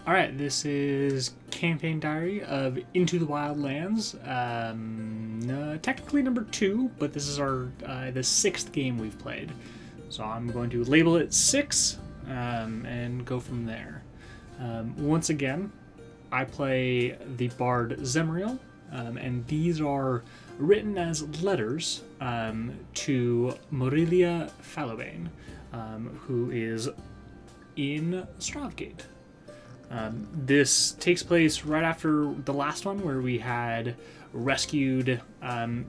Alright, this is Campaign Diary of Into the Wildlands. Technically number 2, but this is our the 6th game we've played. So I'm going to label it 6 and go from there. Once again, I play the Bard Zemriel, and these are written as letters to Morilia Fellruin, who is in Stravgate. This takes place right after the last one, where we had rescued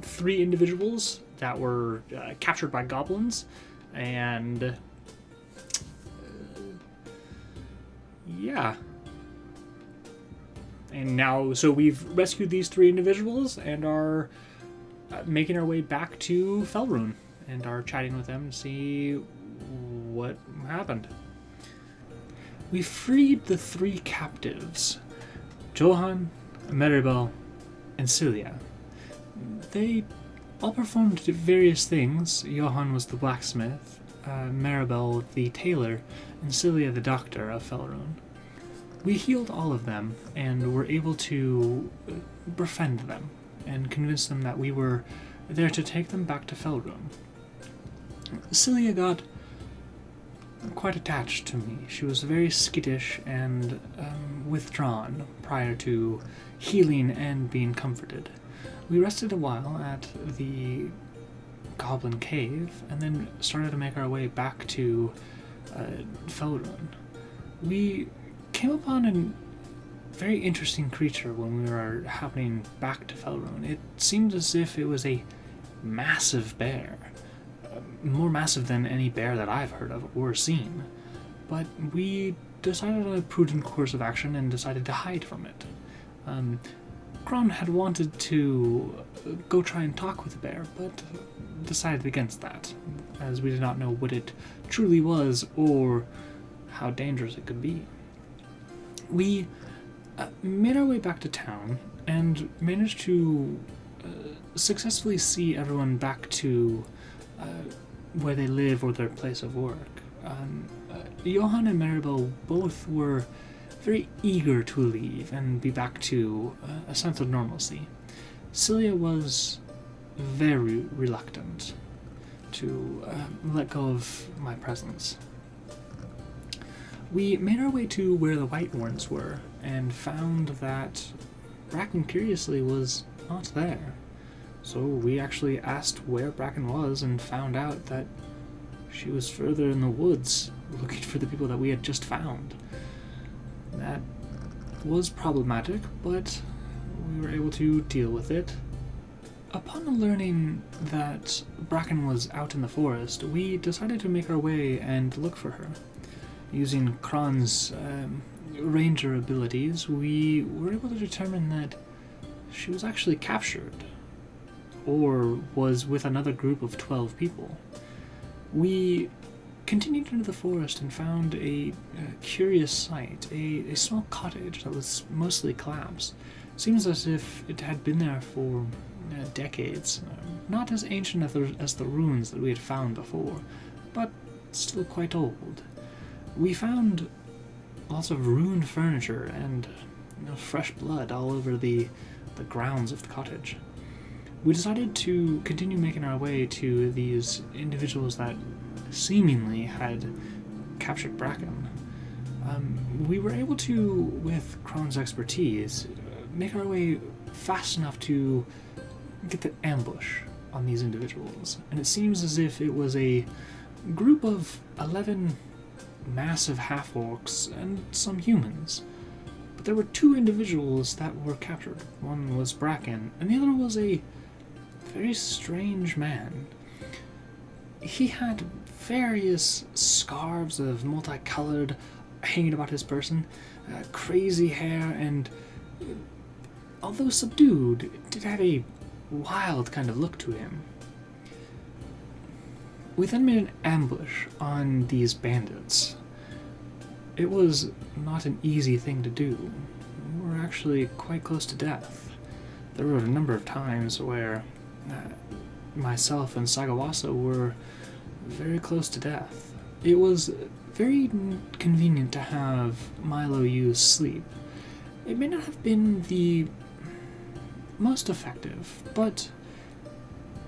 3 individuals that were captured by goblins, and yeah. And now, so we've rescued these 3 individuals and are making our way back to Fellruin and are chatting with them to see what happened. We freed the 3 captives, Johan, Maribel, and Celia. They all performed various things. Johan was the blacksmith, Maribel the tailor, and Celia the doctor of Fellruin. We healed all of them and were able to befriend them and convince them that we were there to take them back to Fellruin. Celia got quite attached to me. She was very skittish and withdrawn prior to healing and being comforted. We rested a while at the Goblin Cave and then started to make our way back to Fellruin. We came upon a very interesting creature when we were happening back to Fellruin. It seemed as if it was a massive bear. More massive than any bear that I've heard of or seen. But we decided on a prudent course of action and decided to hide from it. Kron had wanted to go try and talk with the bear, but decided against that, as we did not know what it truly was or how dangerous it could be. We made our way back to town and managed to successfully see everyone back to where they live or their place of work. Johan and Maribel both were very eager to leave and be back to a sense of normalcy. Celia was very reluctant to let go of my presence. We made our way to where the White Ones were and found that Bracken, curiously, was not there. So we actually asked where Bracken was and found out that she was further in the woods looking for the people that we had just found. That was problematic, but we were able to deal with it. Upon learning that Bracken was out in the forest, we decided to make our way and look for her. Using Kron's ranger abilities, we were able to determine that she was actually captured, or was with another group of 12 people. We continued into the forest and found a curious sight, a small cottage that was mostly collapsed. Seems as if it had been there for decades. Not as ancient as the ruins that we had found before, but still quite old. We found lots of ruined furniture and fresh blood all over the grounds of the cottage. We decided to continue making our way to these individuals that seemingly had captured Bracken. We were able to, with Kron's expertise, make our way fast enough to get the ambush on these individuals. And it seems as if it was a group of 11 massive half-orcs and some humans. But there were 2 individuals that were captured. One was Bracken, and the other was a very strange man. He had various scarves of multicolored hanging about his person, crazy hair, and although subdued, it did have a wild kind of look to him. We then made an ambush on these bandits. It was not an easy thing to do. We were actually quite close to death. There were a number of times where myself and Sagawasa were very close to death. It was very convenient to have Milo use sleep. It may not have been the most effective, but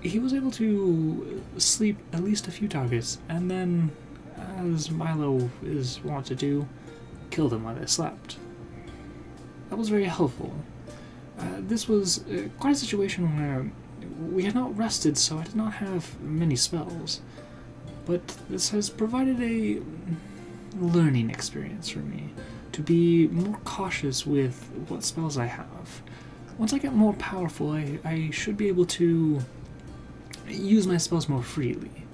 he was able to sleep at least a few targets, and then, as Milo is wont to do, kill them while they slept. That was very helpful. This was quite a situation where we had not rested, so I did not have many spells. But this has provided a learning experience for me, to be more cautious with what spells I have. Once I get more powerful, I should be able to use my spells more freely.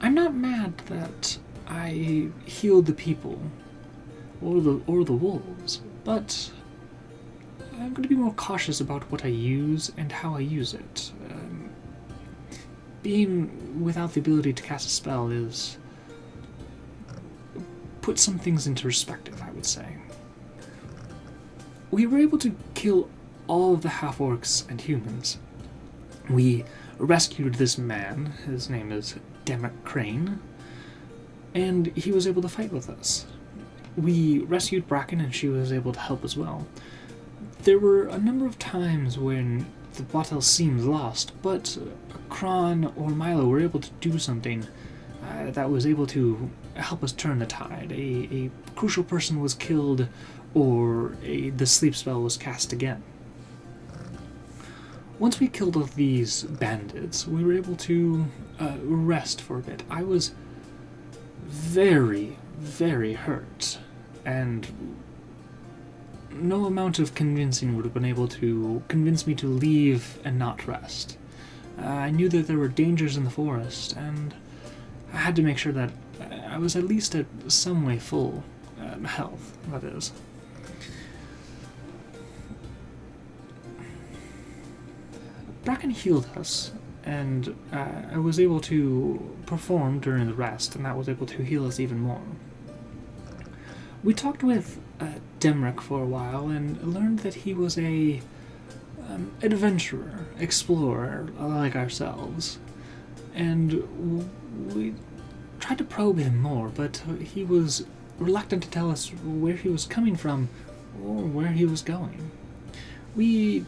I'm not mad that I healed the people, or the wolves, but I'm going to be more cautious about what I use and how I use it. Being without the ability to cast a spell is... put some things into perspective, I would say. We were able to kill all of the half-orcs and humans. We rescued this man, his name is Demrick Crane, and he was able to fight with us. We rescued Bracken and she was able to help as well. There were a number of times when the battle seemed lost, but Kron or Milo were able to do something that was able to help us turn the tide. A crucial person was killed, or the sleep spell was cast again. Once we killed all these bandits, we were able to rest for a bit. I was very, very hurt, and no amount of convincing would have been able to convince me to leave and not rest. I knew that there were dangers in the forest, and I had to make sure that I was at least at some way full health, that is. Bracken healed us, and I was able to perform during the rest, and that was able to heal us even more. We talked with Demrick for a while and learned that he was a adventurer, explorer, like ourselves, and we tried to probe him more, but he was reluctant to tell us where he was coming from or where he was going. We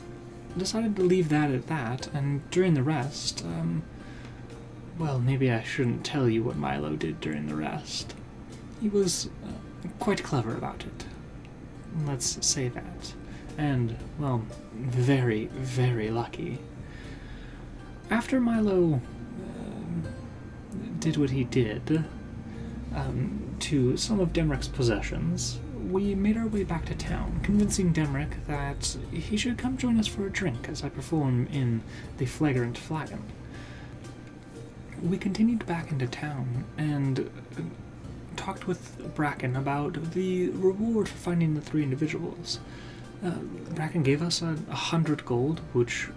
decided to leave that at that, and during the rest, well, maybe I shouldn't tell you what Milo did during the rest. He was quite clever about it. Let's say that. And, well, very, very lucky. After Milo did what he did to some of Demrick's possessions, we made our way back to town, convincing Demrick that he should come join us for a drink as I perform in the Flagrant Flagon. We continued back into town and talked with Bracken about the reward for finding the 3 individuals. Bracken gave us 100 gold, which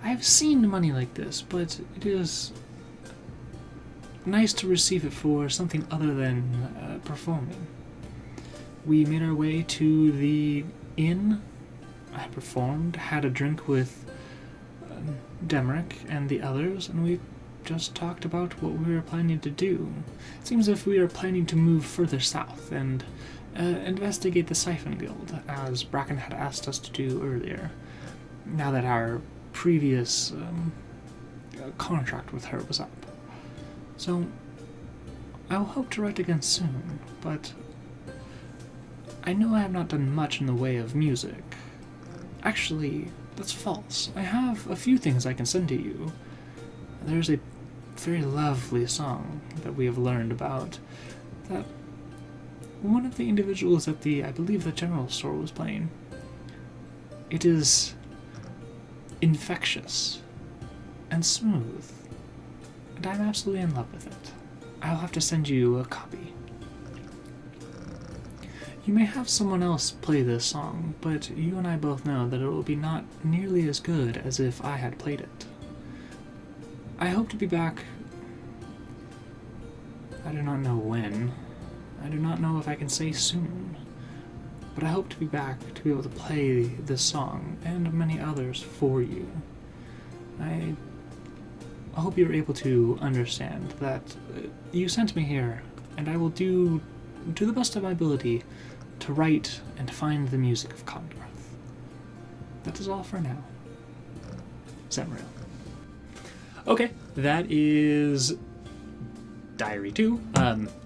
I have seen money like this, but it is nice to receive it for something other than performing. We made our way to the inn. I performed, had a drink with Demrick and the others, and we just talked about what we were planning to do. It seems as if we are planning to move further south and investigate the Siphon Guild, as Bracken had asked us to do earlier, now that our previous contract with her was up. So, I will hope to write again soon, but I know I have not done much in the way of music. Actually, that's false. I have a few things I can send to you. There's a very lovely song that we have learned about that one of the individuals at I believe the general store was playing. It is infectious and smooth, and I'm absolutely in love with it. I'll have to send you a copy. You may have someone else play this song, but you and I both know that it will be not nearly as good as if I had played it. I hope to be back. I do not know when. I do not know if I can say soon. But I hope to be back to be able to play this song and many others for you. I hope you're able to understand that you sent me here and I will do to the best of my ability to write and find the music of Condrath. That is all for now. Zemrail. Okay, that is Diary 2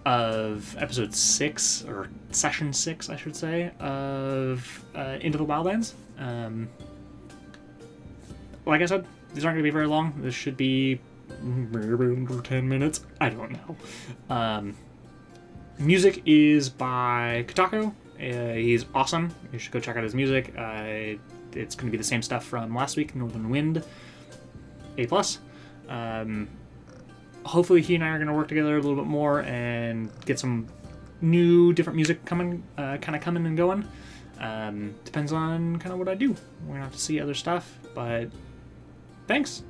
of episode 6, or session 6, I should say, of Into the Wildlands. Like I said, these aren't going to be very long. This should be 10 minutes. I don't know. Music is by Katako. He's awesome. You should go check out his music. It's going to be the same stuff from last week, Northern Wind. A+. Hopefully he and I are going to work together a little bit more and get some new, different music coming and going. Depends on kind of what I do. We're going to have to see other stuff, but thanks.